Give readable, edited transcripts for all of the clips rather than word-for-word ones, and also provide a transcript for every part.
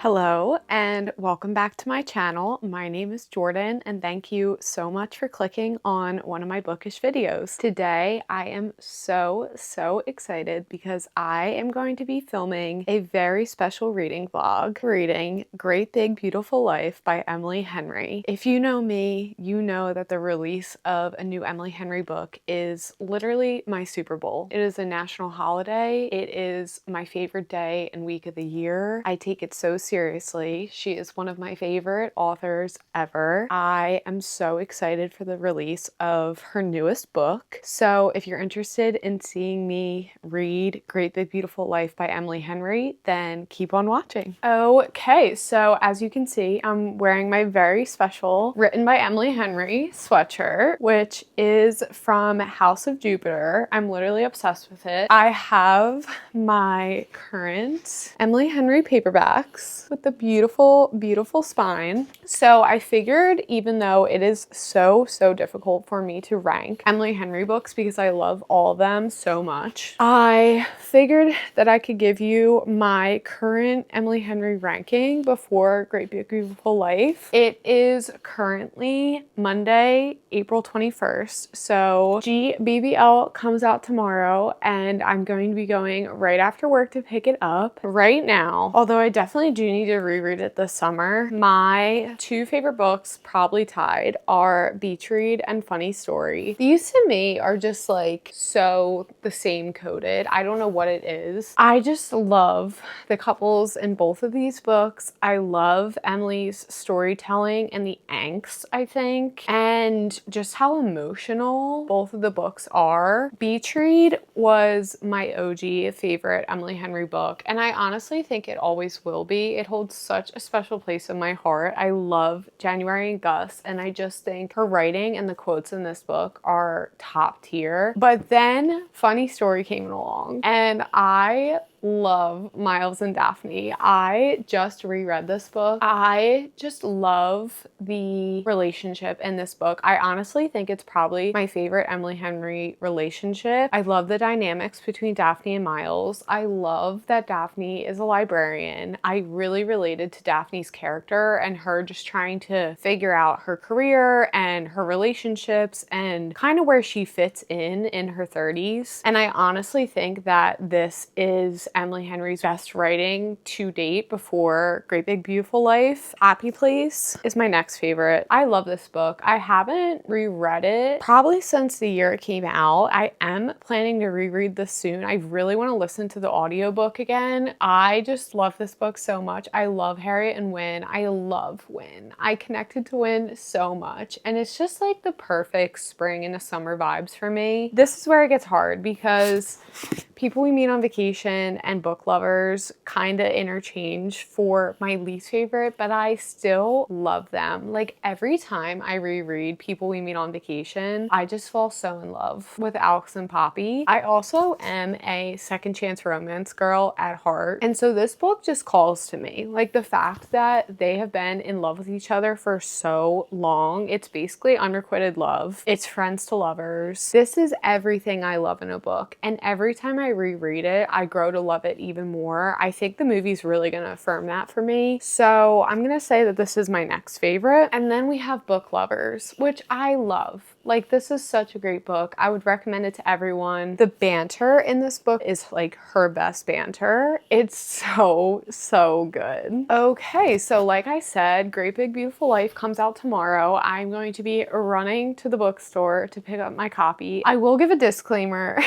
Hello and welcome back to my channel. My name is Jordan and thank you so much for clicking on one of my bookish videos. Today I am so excited because I am going to be filming a very special reading vlog, reading Great Big Beautiful Life by Emily Henry. If you know me, you know that the release of a new Emily Henry book is literally my Super Bowl. It is a national holiday. It is my favorite day and week of the year. I take it so seriously. She is one of my favorite authors ever. I am so excited for the release of her newest book. So if you're interested in seeing me read Great Big Beautiful Life by Emily Henry, then keep on watching. Okay, so as you can see, I'm wearing my very special Written by Emily Henry sweatshirt, which is from House of Jupiter. I'm literally obsessed with it. I have my current Emily Henry paperbacks with the beautiful spine. So I figured, even though it is so difficult for me to rank Emily Henry books because I love all of them so much, I figured that I could give you my current Emily Henry ranking before Great Big Beautiful Life. It is currently Monday, April 21st. So GBBL comes out tomorrow and I'm going to be going right after work to pick it up right now. Although I definitely do need to reread it this summer. My two favorite books, probably tied, are Beach Read and Funny Story. These to me are just like so the same coded. I don't know what it is. I just love the couples in both of these books. I love Emily's storytelling and the angst, I think, and just how emotional both of the books are. Beach Read was my OG favorite Emily Henry book, and I honestly think it always will be. It holds such a special place in my heart. I love January and Gus, and I just think her writing and the quotes in this book are top tier. But then Funny Story came along, and I love Miles and Daphne. I just reread this book. I just love the relationship in this book. I honestly think it's probably my favorite Emily Henry relationship. I love the dynamics between Daphne and Miles. I love that Daphne is a librarian. I really related to Daphne's character and her just trying to figure out her career and her relationships and kind of where she fits in her 30s. And I honestly think that this is Emily Henry's best writing to date before Great Big Beautiful Life. Happy Place is my next favorite. I love this book. I haven't reread it probably since the year it came out. I am planning to reread this soon. I really want to listen to the audiobook again. I just love this book so much. I love Harriet and Wynne. I love Wynne. I connected to Wynne so much, and it's just like the perfect spring and a summer vibes for me. This is where it gets hard because people we meet on vacation and book lovers kind of interchange for my least favorite, but I still love them. Like every time I reread People We Meet on Vacation, I just fall so in love with Alex and Poppy. I also am a second chance romance girl at heart. And so this book just calls to me. Like the fact that they have been in love with each other for so long. It's basically unrequited love. It's friends to lovers. This is everything I love in a book. And every time I reread it, I grow to love it even more. I think the movie's really gonna affirm that for me. So I'm gonna say that this is my next favorite. And then we have Book Lovers, which I love. Like this is such a great book. I would recommend it to everyone. The banter in this book is like her best banter. It's so good. Okay, so like I said, Great Big Beautiful Life comes out tomorrow. I'm going to be running to the bookstore to pick up my copy. I will give a disclaimer.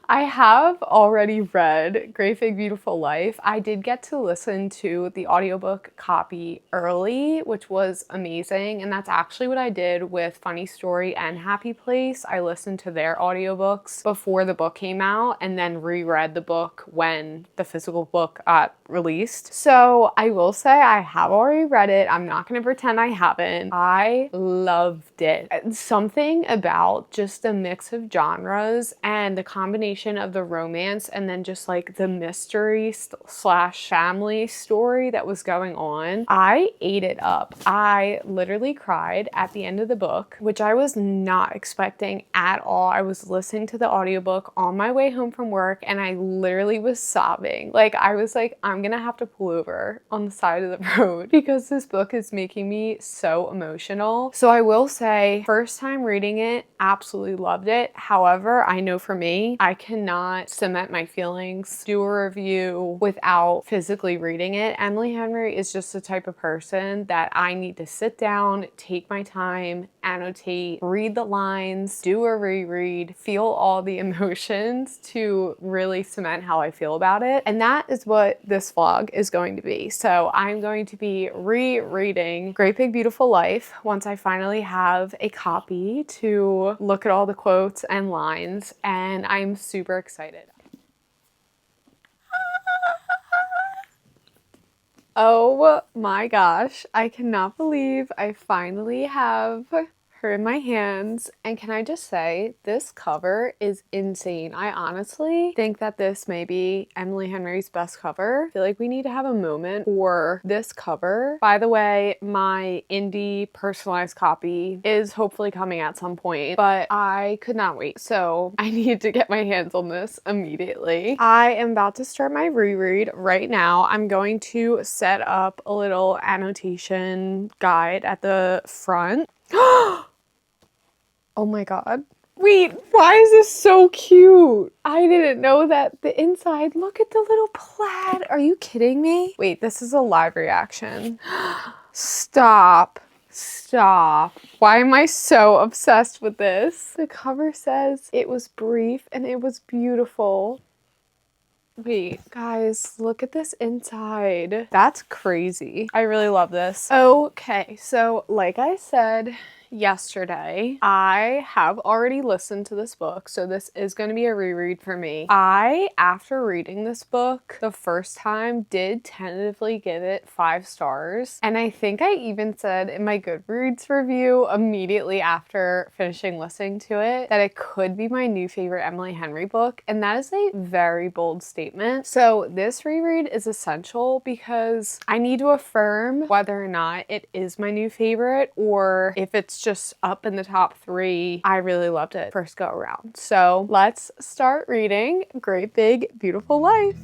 I have already read Great Big Beautiful Life. I did get to listen to the audiobook copy early, which was amazing. And that's actually what I did with Funny Story and Happy Place. I listened to their audiobooks before the book came out and then reread the book when the physical book got released. So I will say I have already read it. I'm not going to pretend I haven't. I loved it. Something about just the mix of genres and the combination combination of the romance and then just like the mystery slash family story that was going on, I ate it up. I literally cried at the end of the book, which I was not expecting at all. I was listening to the audiobook on my way home from work and I literally was sobbing. Like I was like, I'm gonna have to pull over on the side of the road because this book is making me so emotional. So I will say, first time reading it, absolutely loved it. However, I know for me, I cannot cement my feelings, do a review without physically reading it. Emily Henry is just the type of person that I need to sit down, take my time, annotate, read the lines, do a reread, feel all the emotions to really cement how I feel about it. And that is what this vlog is going to be. So I'm going to be rereading Great Big Beautiful Life once I finally have a copy to look at all the quotes and lines, and I'm super excited. Oh my gosh, I cannot believe I finally have her in my hands. And can I just say, this cover is insane. I honestly think that this may be Emily Henry's best cover. I feel like we need to have a moment for this cover. By the way, my indie personalized copy is hopefully coming at some point, but I could not wait. So I need to get my hands on this immediately. I am about to start my reread right now. I'm going to set up a little annotation guide at the front. Oh my god. Wait, why is this so cute? I didn't know that the inside, look at the little plaid. Are you kidding me? Wait, this is a live reaction. Stop. Stop. Why am I so obsessed with this? The cover says it was brief and it was beautiful. Wait, guys, look at this inside. That's crazy. I really love this. Okay, so like I said yesterday, I have already listened to this book, so this is going to be a reread for me. After reading this book the first time, did tentatively give it 5 stars, and I think I even said in my Goodreads review immediately after finishing listening to it that it could be my new favorite Emily Henry book, and that is a very bold statement. So this reread is essential because I need to affirm whether or not it is my new favorite or if it's just up in the top 3. I really loved it first go around. So let's start reading Great Big Beautiful Life.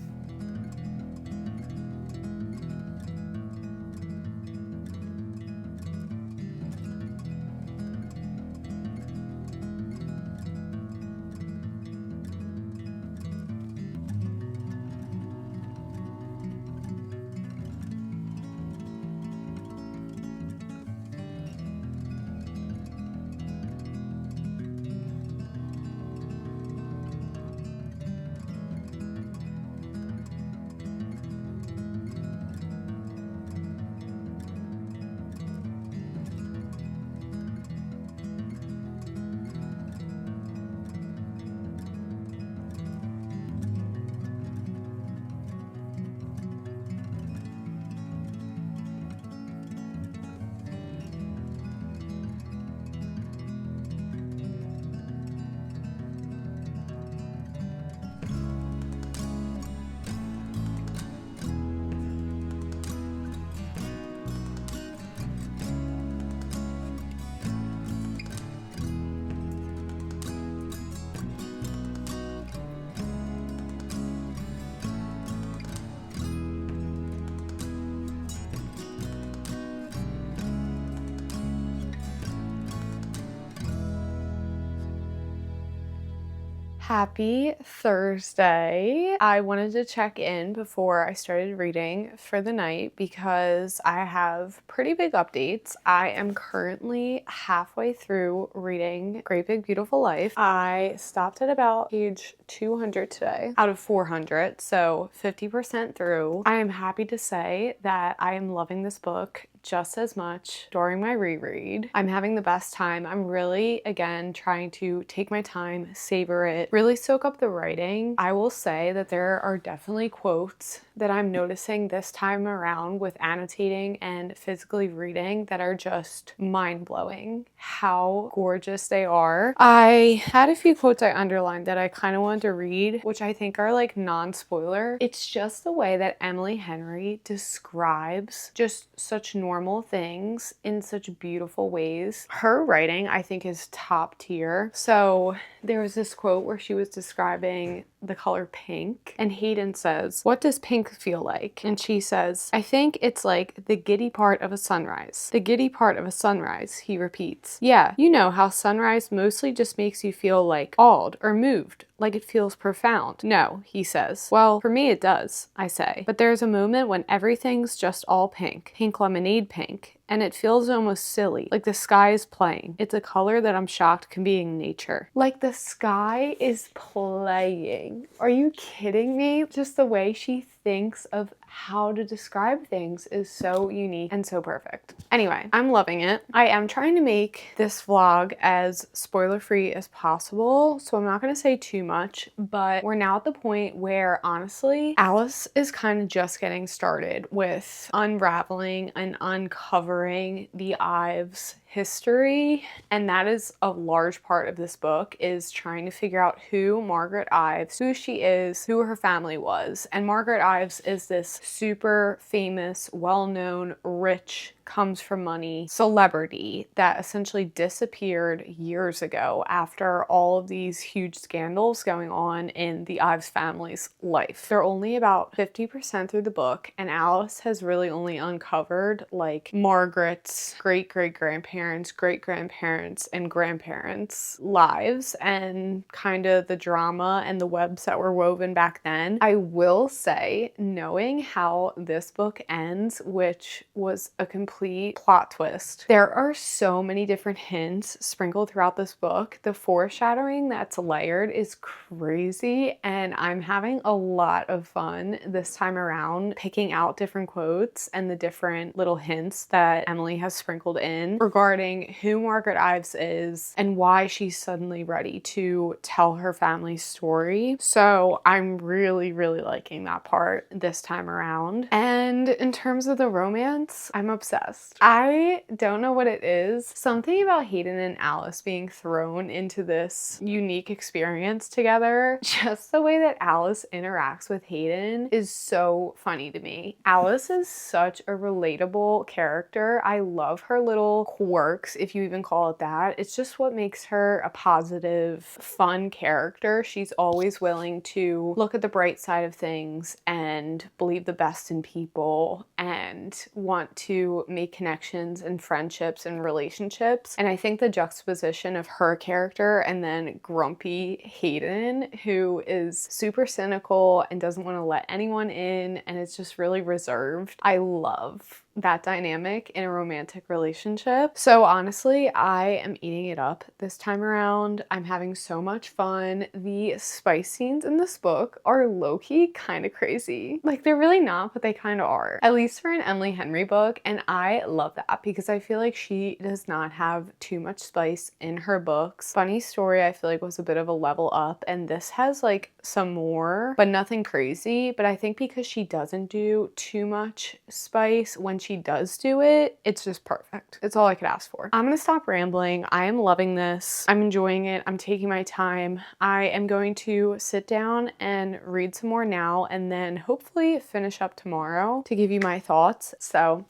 Happy Thursday. I wanted to check in before I started reading for the night because I have pretty big updates. I am currently halfway through reading Great Big Beautiful Life. I stopped at about page 200 today out of 400, so 50% through. I am happy to say that I am loving this book just as much during my reread. I'm having the best time. I'm really, again, trying to take my time, savor it, really soak up the writing. I will say that there are definitely quotes that I'm noticing this time around with annotating and physically reading that are just mind-blowing how gorgeous they are. I had a few quotes I underlined that I kind of wanted to read, which I think are like non-spoiler. It's just the way that Emily Henry describes just such normal things in such beautiful ways. Her writing, I think, is top tier. So there was this quote where she was describing the color pink, and Hayden says, "What does pink feel like?" And she says, "I think it's like the giddy part of a sunrise." The giddy part of a sunrise, he repeats. "Yeah, you know how sunrise mostly just makes you feel like awed or moved, like it feels profound." "No," he says. "Well, for me it does," I say. "But there's a moment when everything's just all pink. Pink lemonade pink. And it feels almost silly, like the sky is playing. It's a color that I'm shocked can be in nature." Like the sky is playing. Are you kidding me? Just the way she thinks of how to describe things is so unique and so perfect. Anyway, I'm loving it. I am trying to make this vlog as spoiler-free as possible, so I'm not going to say too much, but we're now at the point where, honestly, Alice is kind of just getting started with unraveling and uncovering the Ives history, and that is a large part of this book, is trying to figure out who Margaret Ives, who she is, who her family was. And Margaret Ives is this super famous, well-known, rich, comes from money celebrity that essentially disappeared years ago after all of these huge scandals going on in the Ives family's life. They're only about 50% through the book, and Alice has really only uncovered like Margaret's great-great-grandparents, great-grandparents, and grandparents' lives and kind of the drama and the webs that were woven back then. I will say, knowing how this book ends, which was a complete plot twist, there are so many different hints sprinkled throughout this book. The foreshadowing that's layered is crazy, and I'm having a lot of fun this time around picking out different quotes and the different little hints that Emily has sprinkled in regarding who Margaret Ives is and why she's suddenly ready to tell her family's story. So I'm really, really liking that part this time around. And in terms of the romance, I'm obsessed. I don't know what it is. Something about Hayden and Alice being thrown into this unique experience together. Just the way that Alice interacts with Hayden is so funny to me. Alice is such a relatable character. I love her little quirks, if you even call it that. It's just what makes her a positive, fun character. She's always willing to look at the bright side of things and believe the best in people and want to make connections and friendships and relationships. And I think the juxtaposition of her character and then grumpy Hayden, who is super cynical and doesn't want to let anyone in and is just really reserved. I love that dynamic in a romantic relationship. So honestly, I am eating it up this time around. I'm having so much fun. The spice scenes in this book are low-key kind of crazy. Like, they're really not, but they kind of are. At least for an Emily Henry book, and I love that because I feel like she does not have too much spice in her books. Funny Story, I feel like, was a bit of a level up, and this has like some more, but nothing crazy. But I think because she doesn't do too much spice, when she does do it, it's just perfect. It's all I could ask for. I'm gonna stop rambling. I am loving this. I'm enjoying it. I'm taking my time. I am going to sit down and read some more now and then hopefully finish up tomorrow to give you my thoughts. So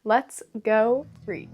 let's go read.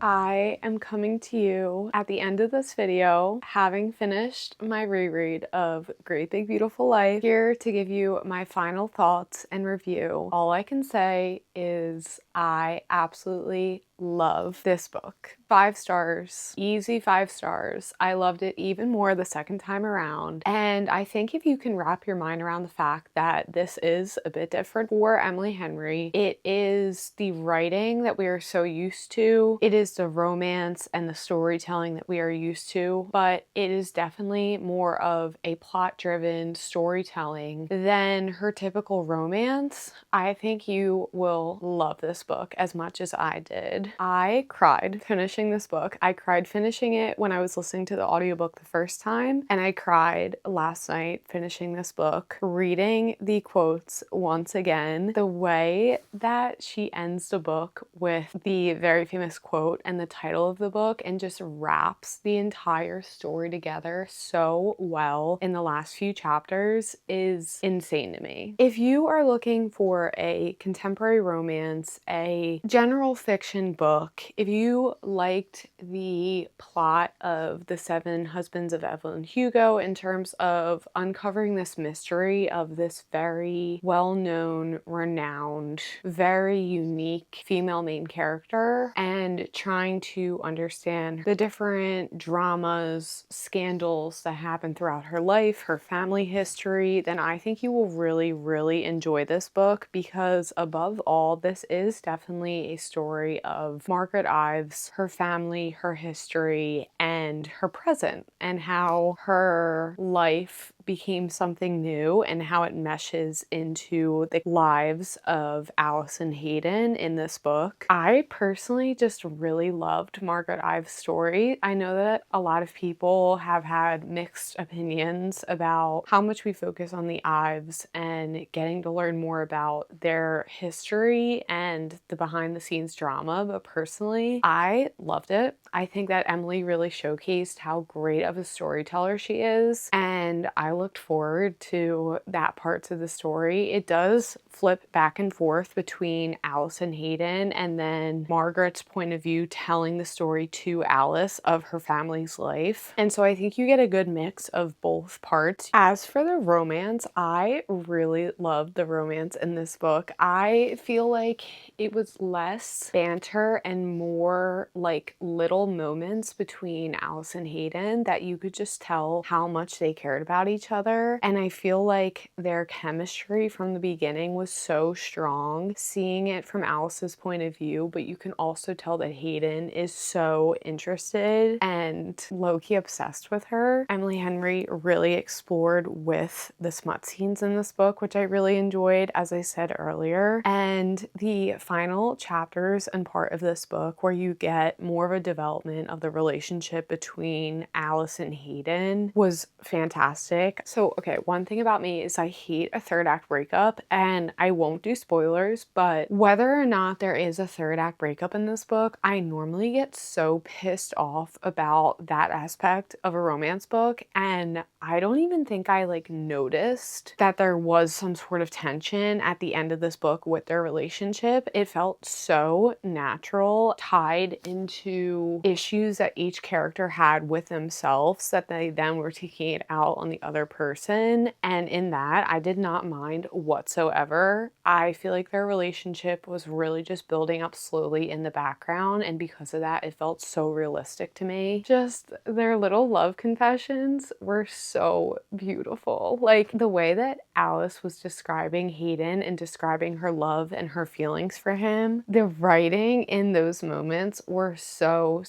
I am coming to you at the end of this video, having finished my reread of Great Big Beautiful Life, here to give you my final thoughts and review. All I can say is I absolutely love this book. 5 stars, easy 5 stars. I loved it even more the second time around. And I think if you can wrap your mind around the fact that this is a bit different for Emily Henry, it is the writing that we are so used to. It is the romance and the storytelling that we are used to, but it is definitely more of a plot-driven storytelling than her typical romance. I think you will love this book as much as I did. I cried finishing this book. I cried finishing it when I was listening to the audiobook the first time, and I cried last night finishing this book, reading the quotes once again. The way that she ends the book with the very famous quote and the title of the book and just wraps the entire story together so well in the last few chapters is insane to me. If you are looking for a contemporary romance, a general fiction book, if you liked the plot of The Seven Husbands of Evelyn Hugo in terms of uncovering this mystery of this very well-known, renowned, very unique female main character and trying to understand the different dramas, scandals that happen throughout her life, her family history, then I think you will really, really enjoy this book because above all, this is definitely a story of Margaret Ives, her family, her history, and her present, and how her life became something new and how it meshes into the lives of Alice and Hayden in this book. I personally just really loved Margaret Ives' story. I know that a lot of people have had mixed opinions about how much we focus on the Ives and getting to learn more about their history and the behind the scenes drama, but personally, I loved it. I think that Emily really showcased how great of a storyteller she is, and I looked forward to that parts of the story. It does flip back and forth between Alice and Hayden and then Margaret's point of view telling the story to Alice of her family's life. And so I think you get a good mix of both parts. As for the romance, I really loved the romance in this book. I feel like it was less banter and more like little moments between Alice and Hayden that you could just tell how much they cared about each other. And I feel like their chemistry from the beginning was so strong, seeing it from Alice's point of view, but you can also tell that Hayden is so interested and low-key obsessed with her. Emily Henry really explored with the smut scenes in this book, which I really enjoyed, as I said earlier. And the final chapters and part of this book where you get more of a development of the relationship between Alice and Hayden was fantastic. So, okay, one thing about me is I hate a third act breakup, and I won't do spoilers, but whether or not there is a third act breakup in this book, I normally get so pissed off about that aspect of a romance book, and I don't even think I like noticed that there was some sort of tension at the end of this book with their relationship. It felt so natural, tied into issues that each character had with themselves that they then were taking it out on the other person. And in that, I did not mind whatsoever. I feel like their relationship was really just building up slowly in the background, and because of that, it felt so realistic to me. Just their little love confessions were so beautiful. Like the way that Alice was describing Hayden and describing her love and her feelings for him, the writing in those moments were so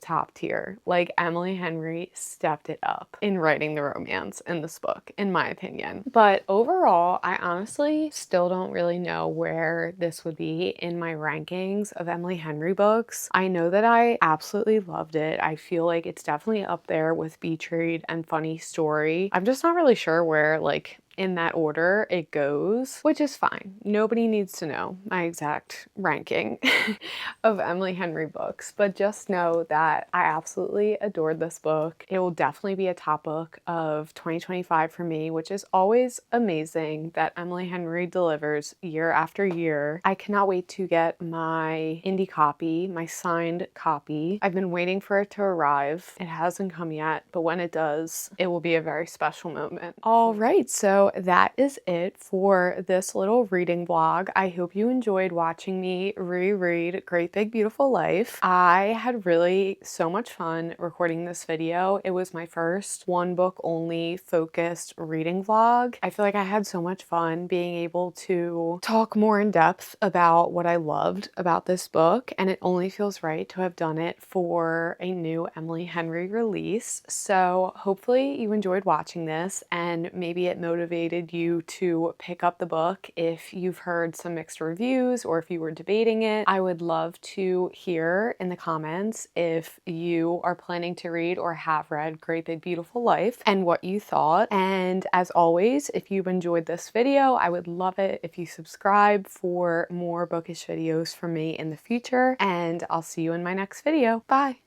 top tier. Like Emily Henry stepped it up in writing the romance in this book, in my opinion. But overall, I honestly still don't really know where this would be in my rankings of Emily Henry books. I know that I absolutely loved it. I feel like it's definitely up there with Beach Read and Funny Story. I'm just not really sure where like in that order it goes, which is fine. Nobody needs to know my exact ranking of Emily Henry books, but just know that I absolutely adored this book. It will definitely be a top book of 2025 for me, which is always amazing that Emily Henry delivers year after year. I cannot wait to get my indie copy, my signed copy. I've been waiting for it to arrive. It hasn't come yet, but when it does, it will be a very special moment. All right, so that is it for this little reading vlog. I hope you enjoyed watching me reread Great Big Beautiful Life. I had really so much fun recording this video. It was my first one book only focused reading vlog. I feel like I had so much fun being able to talk more in depth about what I loved about this book, and it only feels right to have done it for a new Emily Henry release. So hopefully you enjoyed watching this and maybe it motivated you to pick up the book if you've heard some mixed reviews or if you were debating it. I would love to hear in the comments if you are planning to read or have read Great Big Beautiful Life and what you thought. And as always, if you've enjoyed this video, I would love it if you subscribe for more bookish videos from me in the future, and I'll see you in my next video. Bye!